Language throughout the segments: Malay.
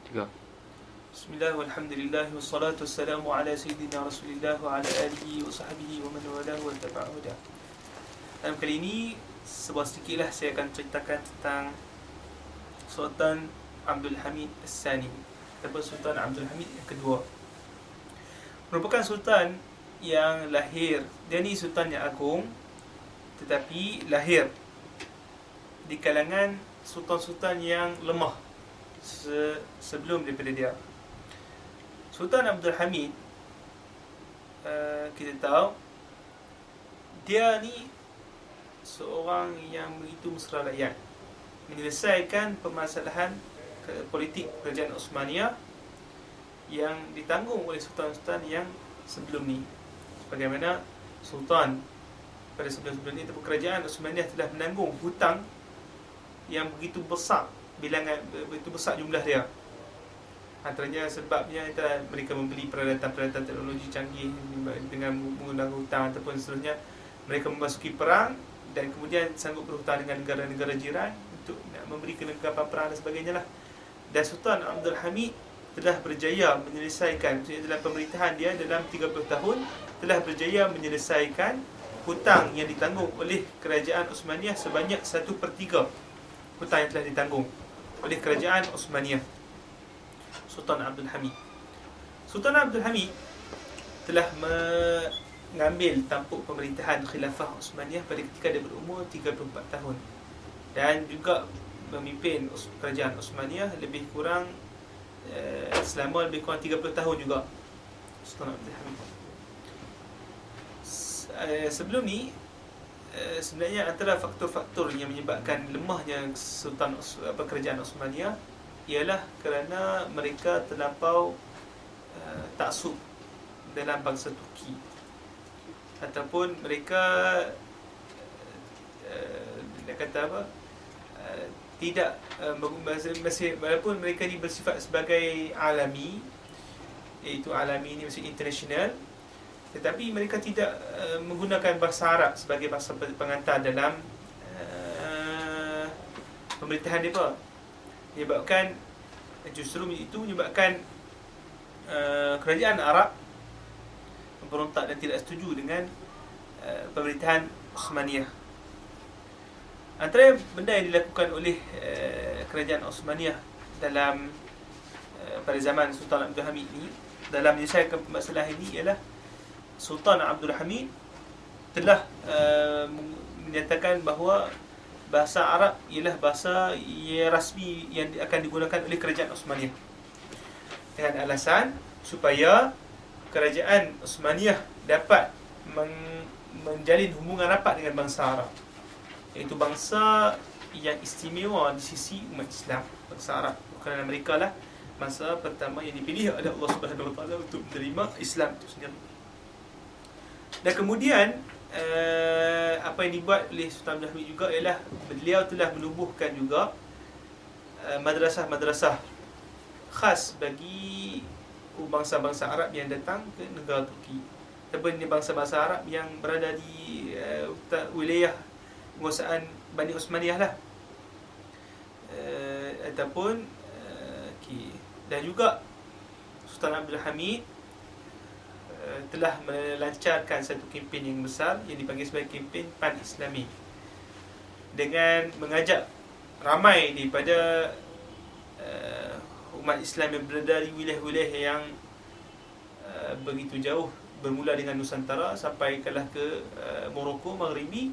Tiga. Bismillah, walhamdulillah, wassalatu wassalamu ala sayyidina Rasulillah wa ala alihi wa sahbihi wa man walahu wa tabi'a hudah. Dalam kali ini, sedikitlah saya akan ceritakan tentang Sultan Abdul Hamid As-Sani ataupun Sultan Abdul Hamid yang kedua. Merupakan sultan yang lahir, dia ni sultan yang agung, tetapi lahir di kalangan sultan-sultan yang lemah sebelum daripada dia. Sultan Abdul Hamid, kita tahu dia ni seorang yang begitu mesra rakyat, menyelesaikan permasalahan politik kerajaan Osmaniyah yang ditanggung oleh sultan-sultan yang sebelum ni. Bagaimana sultan pada sebelum-sebelum ini, kerajaan Osmaniyah telah menanggung hutang yang begitu besar, bilangan begitu besar jumlah dia. Antaranya sebabnya mereka membeli peralatan-peralatan teknologi canggih dengan menggunakan hutang ataupun seterusnya. Mereka memasuki perang dan kemudian sanggup berhutang dengan negara-negara jiran untuk nak memberi kelengkapan perang dan sebagainya lah. Dan Sultan Abdul Hamid telah berjaya menyelesaikan, maksudnya dalam pemerintahan dia dalam 30 tahun telah berjaya menyelesaikan hutang yang ditanggung oleh kerajaan Osmaniyah sebanyak 1/3 hutang yang telah ditanggung oleh kerajaan Osmaniyah. Sultan Abdul Hamid. Sultan Abdul Hamid telah mengambil tampuk pemerintahan khilafah Osmaniyah pada ketika dia berumur 34 tahun dan juga memimpin kerajaan Osmaniyah lebih kurang selama lebih kurang 30 tahun juga. Sultan Abdul Hamid. Sebelum ni sebenarnya antara faktor-faktor yang menyebabkan lemahnya kerajaan Osmaniyah ialah kerana mereka terlampau taksub dalam bangsa Turki, ataupun mereka tidak masih, walaupun mereka ni bersifat sebagai alami, iaitu alami ni maksud international, tetapi mereka tidak menggunakan bahasa Arab sebagai bahasa pengantar dalam pemerintahan mereka. Justru itu menyebabkan kerajaan Arab memberontak dan tidak setuju dengan pemerintahan Osmaniyah. Antara benda yang dilakukan oleh kerajaan Osmaniyah dalam pada zaman Sultan Abdul Hamid ni dalam menyelesaikan masalah ini ialah Sultan Abdul Hamid telah menyatakan bahawa bahasa Arab ialah bahasa yang rasmi yang akan digunakan oleh kerajaan Osmaniyah, dengan alasan supaya kerajaan Osmaniyah dapat menjalin hubungan rapat dengan bangsa Arab, iaitu bangsa yang istimewa di sisi umat Islam, bangsa Arab, kerana mereka lah bangsa pertama yang dipilih oleh Allah Subhanahu Wa Taala untuk menerima Islam itu sendiri. Dan kemudian apa yang dibuat oleh Sultan Abdul Hamid juga ialah beliau telah menubuhkan juga madrasah-madrasah khas bagi bangsa-bangsa Arab yang datang ke negara Turki, ataupun bangsa-bangsa Arab yang berada di wilayah penguasaan Bani Osmaniyah lah, ataupun dan juga Sultan Abdul Hamid telah melancarkan satu kempen yang besar yang dipanggil sebagai kempen Pan-Islami, dengan mengajak ramai daripada umat Islam yang berada di wilayah-wilayah yang begitu jauh, bermula dengan Nusantara sampai kalah ke Morocco Maghribi,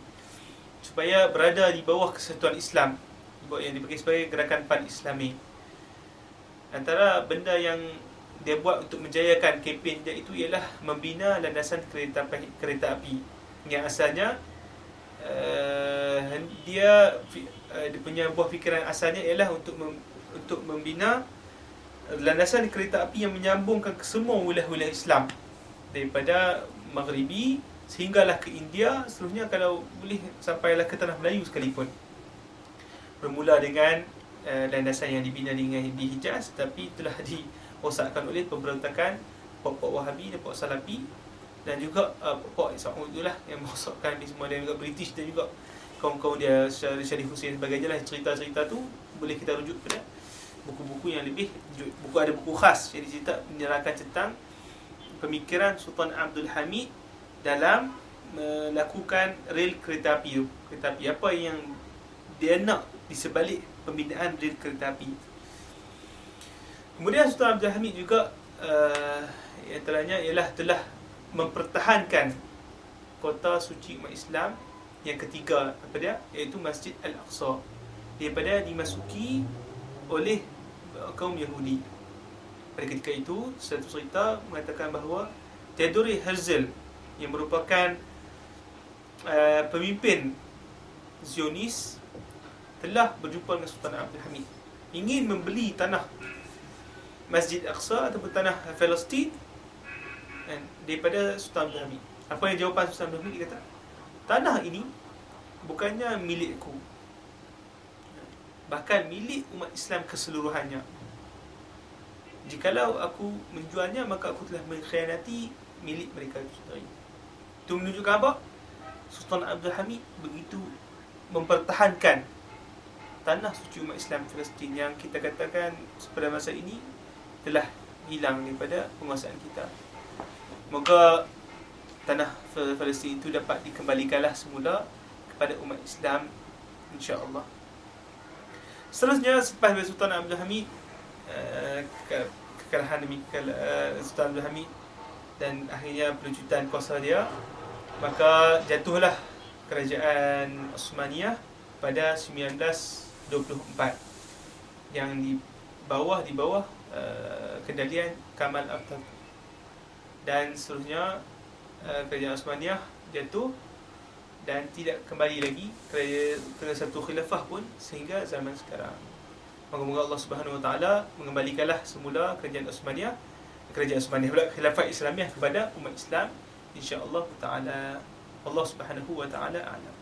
supaya berada di bawah kesatuan Islam yang dipanggil sebagai gerakan Pan-Islami. Antara benda yang dia buat untuk menjayakan kempen dia itu ialah membina landasan kereta api yang asalnya dia punya buah fikiran asalnya ialah untuk membina landasan kereta api yang menyambungkan ke semua wilayah-wilayah Islam daripada Maghribi sehinggalah ke India, seterusnya kalau boleh sampailah ke tanah Melayu sekalipun. Bermula dengan landasan yang dibina di Hijaz, tapi telah dirosakkan oleh pemberontakan pok-pok Wahabi dan pok Salafi, dan juga pok Saud itulah yang merosakkan di semua, dan juga British dan juga kaum-kaum dia, Syarif Hussein sebagainya lah. Cerita-cerita tu boleh kita rujuk pada buku-buku yang lebih, ada buku khas yang dicerita menyerahkan tentang pemikiran Sultan Abdul Hamid dalam melakukan rel kereta api. Kereta api apa yang dia nak di sebalik pembinaan rel kereta api. Kemudian Sultan Abdul Hamid juga antaranya ialah telah mempertahankan kota suci umat Islam yang ketiga apa dia, iaitu Masjid Al-Aqsa, daripada dimasuki oleh kaum Yahudi. Pada ketika itu, satu cerita mengatakan bahawa Theodore Herzl yang merupakan pemimpin Zionis telah berjumpa dengan Sultan Abdul Hamid, ingin membeli tanah Masjid Al-Aqsa ataupun tanah Palestin daripada Sultan Abdul Hamid. Apa yang jawapan Sultan Abdul Hamid? Dia kata, tanah ini bukannya milikku, bahkan milik umat Islam keseluruhannya. Jikalau aku menjualnya, maka aku telah mengkhianati milik mereka itu sendiri. Itu menunjukkan apa? Sultan Abdul Hamid begitu mempertahankan tanah suci umat Islam Palestin yang kita katakan pada masa ini telah hilang daripada penguasaan kita. Moga tanah Palestin itu dapat dikembalikanlah semula kepada umat Islam, insya-Allah. Seterusnya, selepas Sultan Abdul Hamid, kekalahan demi Sultan Abdul Hamid dan akhirnya pelucutan kuasa dia, maka jatuhlah kerajaan Osmaniyah pada 1924 yang di bawah kendalian Kamal Atatürk. Dan seterusnya kerajaan Osmaniyah jatuh dan tidak kembali lagi ke satu khilafah pun sehingga zaman sekarang. Moga-moga Allah Subhanahu Wa Taala mengembalikanlah semula kerajaan Osmaniyah pula, khilafah Islamiah kepada umat Islam, insya-Allah taala. Allah Subhanahu Wa Taala a'lam.